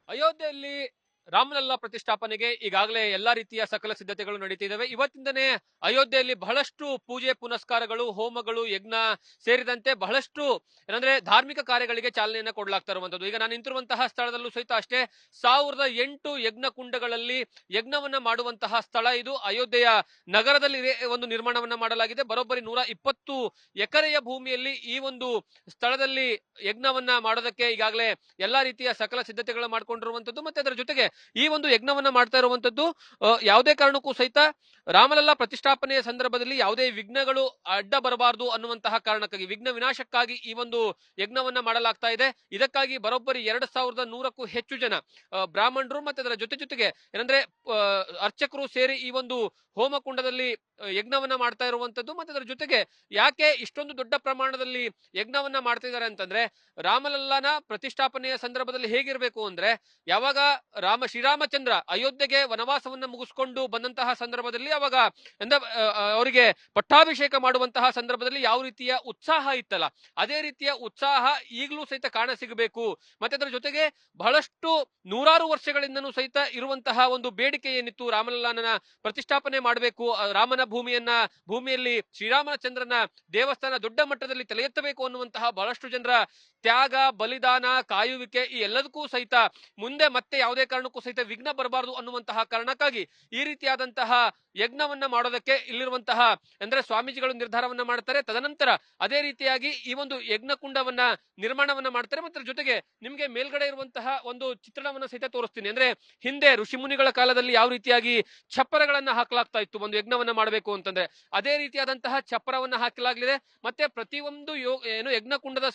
ಅಯೋಧ್ಯೆಯಲ್ಲಿ ರಾಮಲಲ್ಲಾ ಪ್ರತಿಷ್ಠಾಪನೆಗೆ ಈಗಾಗಲೇ ಎಲ್ಲಾ ರೀತಿಯ ಸಕಲ ಸಿದ್ಧತೆಗಳು ನಡೀತಿದ್ದಾವೆ. ಇವತ್ತಿಂದನೇ ಅಯೋಧ್ಯೆಯಲ್ಲಿ ಬಹಳಷ್ಟು ಪೂಜೆ ಪುನಸ್ಕಾರಗಳು, ಹೋಮಗಳು, ಯಜ್ಞ ಸೇರಿದಂತೆ ಬಹಳಷ್ಟು ಏನಂದ್ರೆ ಧಾರ್ಮಿಕ ಕಾರ್ಯಗಳಿಗೆ ಚಾಲನೆಯನ್ನ ಕೊಡಲಾಗ್ತಾ ಇರುವಂತದ್ದು. ಈಗ ನಾನು ನಿಂತಿರುವಂತಹ ಸ್ಥಳದಲ್ಲೂ ಸಹಿತ ಅಷ್ಟೇ 1008 ಯಜ್ಞ ಕುಂಡಗಳಲ್ಲಿ ಯಜ್ಞವನ್ನ ಮಾಡುವಂತಹ ಸ್ಥಳ ಇದು. ಅಯೋಧ್ಯೆಯ ನಗರದಲ್ಲಿ ಒಂದು ನಿರ್ಮಾಣವನ್ನ ಮಾಡಲಾಗಿದೆ. ಬರೋಬ್ಬರಿ 120 ಎಕರೆಯ ಭೂಮಿಯಲ್ಲಿ ಈ ಒಂದು ಸ್ಥಳದಲ್ಲಿ ಯಜ್ಞವನ್ನ ಮಾಡೋದಕ್ಕೆ ಈಗಾಗಲೇ ಎಲ್ಲಾ ರೀತಿಯ ಸಕಲ ಸಿದ್ಧತೆಗಳು ಮಾಡ್ಕೊಂಡಿರುವಂತದ್ದು. ಮತ್ತೆ ಅದರ ಜೊತೆಗೆ ಈ ಒಂದು ಯಜ್ಞವನ್ನ ಮಾಡ್ತಾ ಇರುವಂತದ್ದು ಯಾವುದೇ ಕಾರಣಕ್ಕೂ ಸಹಿತ ರಾಮಲಲ್ಲಾ ಪ್ರತಿಷ್ಠಾಪನೆಯ ಸಂದರ್ಭದಲ್ಲಿ ಯಾವುದೇ ವಿಘ್ನಗಳು ಅಡ್ಡ ಬರಬಾರದು ಅನ್ನುವಂತಹ ಕಾರಣಕ್ಕಾಗಿ, ವಿಘ್ನ ವಿನಾಶಕ್ಕಾಗಿ ಈ ಒಂದು ಯಜ್ಞವನ್ನ ಮಾಡಲಾಗ್ತಾ ಇದೆ. ಇದಕ್ಕಾಗಿ ಬರೋಬ್ಬರಿ 2100ಕ್ಕೂ ಹೆಚ್ಚು ಜನ ಬ್ರಾಹ್ಮಣರು ಮತ್ತೆ ಅದರ ಜೊತೆಗೆ ಏನಂದ್ರೆ ಅರ್ಚಕರು ಸೇರಿ ಈ ಒಂದು ಹೋಮಕುಂಡದಲ್ಲಿ ಯಜ್ಞವನ್ನ ಮಾಡ್ತಾ ಇರುವಂತದ್ದು. ಮತ್ತೆ ಅದರ ಜೊತೆಗೆ ಯಾಕೆ ಇಷ್ಟೊಂದು ದೊಡ್ಡ ಪ್ರಮಾಣದಲ್ಲಿ ಯಜ್ಞವನ್ನ ಮಾಡ್ತಾ ಇದ್ದಾರೆ ಅಂತಂದ್ರೆ, ರಾಮಲಲ್ಲಾನ ಪ್ರತಿಷ್ಠಾಪನೆಯ ಸಂದರ್ಭದಲ್ಲಿ ಹೇಗಿರ್ಬೇಕು ಅಂದ್ರೆ, ಯಾವಾಗ ಶ್ರೀರಾಮಚಂದ್ರ ಅಯೋಧ್ಯೆಗೆ ವನವಾಸವನ್ನ ಮುಗಿಸ್ಕೊಂಡು ಬಂದಂತಹ ಸಂದರ್ಭದಲ್ಲಿ ಅವಾಗ ಅವರಿಗೆ ಪಟ್ಟಾಭಿಷೇಕ ಮಾಡುವಂತಹ ಸಂದರ್ಭದಲ್ಲಿ ಯಾವ ರೀತಿಯ ಉತ್ಸಾಹ ಇತ್ತಲ್ಲ, ಅದೇ ರೀತಿಯ ಉತ್ಸಾಹ ಈಗಲೂ ಸಹಿತ ಕಾಣ ಸಿಗಬೇಕು. ಮತ್ತೆ ಅದರ ಜೊತೆಗೆ ಬಹಳಷ್ಟು ನೂರಾರು ವರ್ಷಗಳಿಂದನೂ ಸಹಿತ ಇರುವಂತಹ ಒಂದು ಬೇಡಿಕೆ ಏನಿತ್ತು, ರಾಮಲಲ್ಲಾನ ಪ್ರತಿಷ್ಠಾಪನೆ ಮಾಡಬೇಕು, ರಾಮನ ಭೂಮಿಯಲ್ಲಿ ಶ್ರೀರಾಮಚಂದ್ರನ ದೇವಸ್ಥಾನ ದೊಡ್ಡ ಮಟ್ಟದಲ್ಲಿ ತಲೆ ಎತ್ತಬೇಕು ಅನ್ನುವಂತಹ ಬಹಳಷ್ಟು ಜನರ ತ್ಯಾಗ, ಬಲಿದಾನ, ಕಾಯುವಿಕೆ ಈ ಎಲ್ಲದಕ್ಕೂ ಸಹಿತ ಮುಂದೆ ಮತ್ತೆ ಯಾವುದೇ ಕಾರಣಕ್ಕೂ ಸಹಿತ ವಿಘ್ನ ಬರಬಾರದು ಅನ್ನುವಂತಹ ಕಾರಣಕ್ಕಾಗಿ ಈ ರೀತಿಯಾದಂತಹ ಯಜ್ಞವನ್ನ ಮಾಡೋದಕ್ಕೆ ಇಲ್ಲಿರುವಂತಹ ಅಂದ್ರೆ ಸ್ವಾಮೀಜಿಗಳು ನಿರ್ಧಾರವನ್ನ ಮಾಡ್ತಾರೆ. ತದನಂತರ ಅದೇ ರೀತಿಯಾಗಿ ಈ ಒಂದು ಯಜ್ಞ ಕುಂಡವನ್ನ ನಿರ್ಮಾಣವನ್ನ ಮಾಡ್ತಾರೆ. ಮತ್ತೆ ಜೊತೆಗೆ ನಿಮ್ಗೆ ಮೇಲ್ಗಡೆ ಇರುವಂತಹ ಒಂದು ಚಿತ್ರಣವನ್ನ ಸಹಿತ ತೋರಿಸ್ತೀನಿ. ಅಂದ್ರೆ ಹಿಂದೆ ಋಷಿಮುನಿಗಳ ಕಾಲದಲ್ಲಿ ಯಾವ ರೀತಿಯಾಗಿ ಛಪ್ಪರಗಳನ್ನ ಹಾಕಲಾಗ್ತಾ ಇತ್ತು ಒಂದು ಯಜ್ಞವನ್ನ ಮಾಡಬೇಕು ಅಂತಂದ್ರೆ, ಅದೇ ರೀತಿಯಾದಂತಹ ಛಪ್ಪರವನ್ನ ಹಾಕಲಾಗಲಿದೆ. ಮತ್ತೆ ಪ್ರತಿಯೊಂದು ಯಜ್ಞ ಕುಂಡದ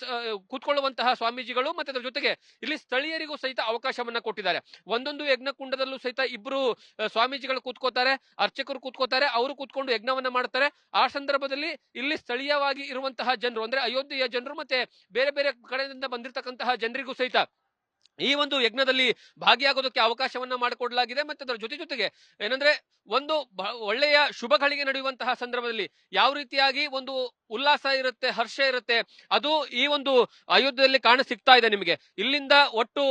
ಕೂತ್ಕೊಳ್ಳುವಂತಹ ಸ್ವಾಮೀಜಿಗಳು ಮತ್ತೆ ಅದರ ಜೊತೆಗೆ ಇಲ್ಲಿ ಸ್ಥಳೀಯರಿಗೂ ಸಹಿತ ಅವಕಾಶವನ್ನ ಕೊಟ್ಟಿದ್ದಾರೆ. ಒಂದೊಂದು ಯಜ್ಞ ಕುಂಡದಲ್ಲೂ ಸಹಿತ ಇಬ್ರು ಸ್ವಾಮೀಜಿಗಳು ಕೂತ್ಕೋತಾರೆ, ಅರ್ಚಕರು ಕೂತ್ಕೋತಾರೆ, ಅವರು ಕೂತ್ಕೊಂಡು ಯಜ್ಞವನ್ನ ಮಾಡ್ತಾರೆ. ಆ ಸಂದರ್ಭದಲ್ಲಿ ಇಲ್ಲಿ ಸ್ಥಳೀಯವಾಗಿ ಇರುವಂತಹ ಜನರು ಅಂದ್ರೆ ಅಯೋಧ್ಯೆಯ ಜನರು ಮತ್ತೆ ಬೇರೆ ಬೇರೆ ಕಡೆಯಿಂದ ಬಂದಿರತಕ್ಕಂತಹ ಜನರಿಗೂ ಸಹಿತ ಈ ಒಂದು ಯಜ್ಞದಲ್ಲಿ ಭಾಗಿಯಾಗೋದಕ್ಕೆ ಅವಕಾಶವನ್ನ ಮಾಡಿಕೊಡಲಾಗಿದೆ. ಮತ್ತೆ ಅದರ ಜೊತೆಗೆ ಏನಂದ್ರೆ ಒಂದು ಒಳ್ಳೆಯ ಶುಭ ಘಳಿಗೆ ನಡೆಯುವಂತಹ ಸಂದರ್ಭದಲ್ಲಿ ಯಾವ ರೀತಿಯಾಗಿ ಒಂದು ಉಲ್ಲಾಸ ಇರುತ್ತೆ, ಹರ್ಷ ಇರುತ್ತೆ, ಅದು ಈ ಒಂದು ಅಯೋಧ್ಯೆಯಲ್ಲಿ ಕಾಣ ಸಿಗ್ತಾ ಇದೆ ನಿಮಗೆ. ಇಲ್ಲಿಂದ ಒಟ್ಟು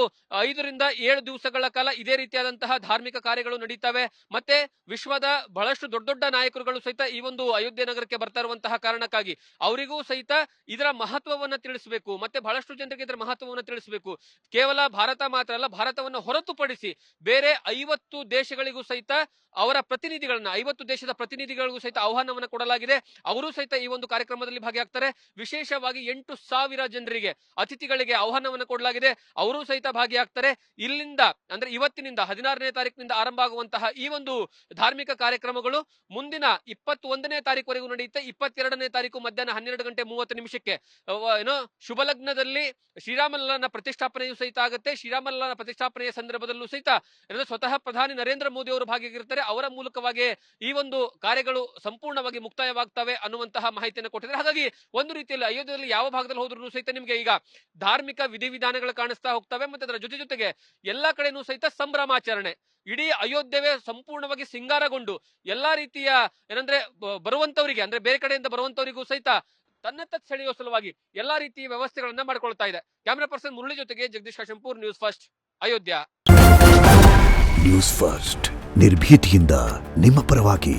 5 ರಿಂದ 7 ದಿವಸಗಳ ಕಾಲ ಇದೇ ರೀತಿಯಾದಂತಹ ಧಾರ್ಮಿಕ ಕಾರ್ಯಗಳು ನಡೀತವೆ. ಮತ್ತೆ ವಿಶ್ವದ ಬಹಳಷ್ಟು ದೊಡ್ಡ ನಾಯಕರುಗಳು ಸಹಿತ ಈ ಒಂದು ಅಯೋಧ್ಯೆ ನಗರಕ್ಕೆ ಬರ್ತಾ ಇರುವಂತಹ ಕಾರಣಕ್ಕಾಗಿ ಅವರಿಗೂ ಸಹಿತ ಇದರ ಮಹತ್ವವನ್ನ ತಿಳಿಸಬೇಕು. ಮತ್ತೆ ಬಹಳಷ್ಟು ಜನರಿಗೆ ಇದರ ಮಹತ್ವವನ್ನು ತಿಳಿಸಬೇಕು. ಕೇವಲ ಭಾರತ ಮಾತ್ರ ಅಲ್ಲ, ಭಾರತವನ್ನು ಹೊರತುಪಡಿಸಿ ಬೇರೆ 50 ದೇಶಗಳಿಗೂ ಸಹಿತ ಅವರ ಪ್ರತಿನಿಧಿಗಳನ್ನ 50 ದೇಶದ ಪ್ರತಿನಿಧಿಗಳಿಗೂ ಸಹಿತ ಆಹ್ವಾನವನ್ನು ಕೊಡಲಾಗಿದೆ. ಅವರು ಸಹಿತ ಈ ಒಂದು ಕಾರ್ಯಕ್ರಮದಲ್ಲಿ ಭಾಗಿಯಾಗ್ತಾರೆ. ವಿಶೇಷವಾಗಿ 8,000 ಜನರಿಗೆ ಅತಿಥಿಗಳಿಗೆ ಆಹ್ವಾನವನ್ನು ಕೊಡಲಾಗಿದೆ. ಅವರು ಸಹಿತ ಭಾಗಿಯಾಗ್ತಾರೆ. ಇಲ್ಲಿಂದ ಅಂದ್ರೆ ಇವತ್ತಿನಿಂದ 16ನೇ ತಾರೀಕಿನಿಂದ ಆರಂಭ ಆಗುವಂತಹ ಈ ಒಂದು ಧಾರ್ಮಿಕ ಕಾರ್ಯಕ್ರಮಗಳು ಮುಂದಿನ 21ನೇ ತಾರೀಕುವರೆಗೂ ನಡೆಯುತ್ತೆ. 22ನೇ ತಾರೀಕು ಮಧ್ಯಾಹ್ನ 12:30 ಏನೋ ಶುಭ ಲಗ್ನದಲ್ಲಿ ಶ್ರೀರಾಮಲಲ್ಲಾನ ಪ್ರತಿಷ್ಠಾಪನೆಯೂ ಸಹಿತ ಆಗುತ್ತೆ. ಶ್ರೀರಾಮಲಲ್ಲಾನ ಪ್ರತಿಷ್ಠಾಪನೆಯ ಸಂದರ್ಭದಲ್ಲೂ ಸಹಿತ ಸ್ವತಃ ಪ್ರಧಾನಿ ನರೇಂದ್ರ ಮೋದಿ ಅವರು ಭಾಗಿಯಾಗಿರ್ತಾರೆ. ಅವರ ಮೂಲಕವಾಗಿ ಈ ಒಂದು ಕಾರ್ಯಗಳು ಸಂಪೂರ್ಣವಾಗಿ ಮುಕ್ತಾಯವಾಗ್ತವೆ ಅನ್ನುವಂತಹ ಮಾಹಿತಿಯನ್ನು ಕೊಟ್ಟಿದ್ದಾರೆ. ಹಾಗಾಗಿ ಒಂದು ರೀತಿಯಲ್ಲಿ ಅಯೋಧ್ಯೆಯಲ್ಲಿ ಯಾವ ಭಾಗದಲ್ಲಿ ಹೋದ್ರೂ ಸಹಿತ ನಿಮ್ಗೆ ಈಗ ಧಾರ್ಮಿಕ ವಿಧಿವಿಧಾನಗಳು ಕಾಣಿಸ್ತಾ ಹೋಗ್ತವೆ. ಮತ್ತೆ ಅದರ ಜೊತೆಗೆ ಎಲ್ಲಾ ಕಡೆನೂ ಸಹಿತ ಸಂಭ್ರಮಾಚರಣೆ. ಇಡೀ ಅಯೋಧ್ಯೆ ಸಂಪೂರ್ಣವಾಗಿ ಸಿಂಗಾರಗೊಂಡು ಎಲ್ಲಾ ರೀತಿಯ ಏನಂದ್ರೆ ಬರುವಂತವರಿಗೆ ಅಂದ್ರೆ ಬೇರೆ ಕಡೆಯಿಂದ ಬರುವಂತವರಿಗೂ ಸಹಿತ ತನ್ನತ್ತ ಸೆಳೆಯುವ ಸಲುವಾಗಿ ಎಲ್ಲಾ ರೀತಿಯ ವ್ಯವಸ್ಥೆಗಳನ್ನ ಮಾಡಿಕೊಳ್ತಾ ಇದೆ. ಕ್ಯಾಮೆರಾ ಪರ್ಸನ್ ಮುರಳಿ ಜೊತೆಗೆ Jagadish Kashampur, news first, Ayodhya. News first ನಿರ್ಭೀತಿಯಿಂದ ನಿಮ್ಮ ಪರವಾಗಿ.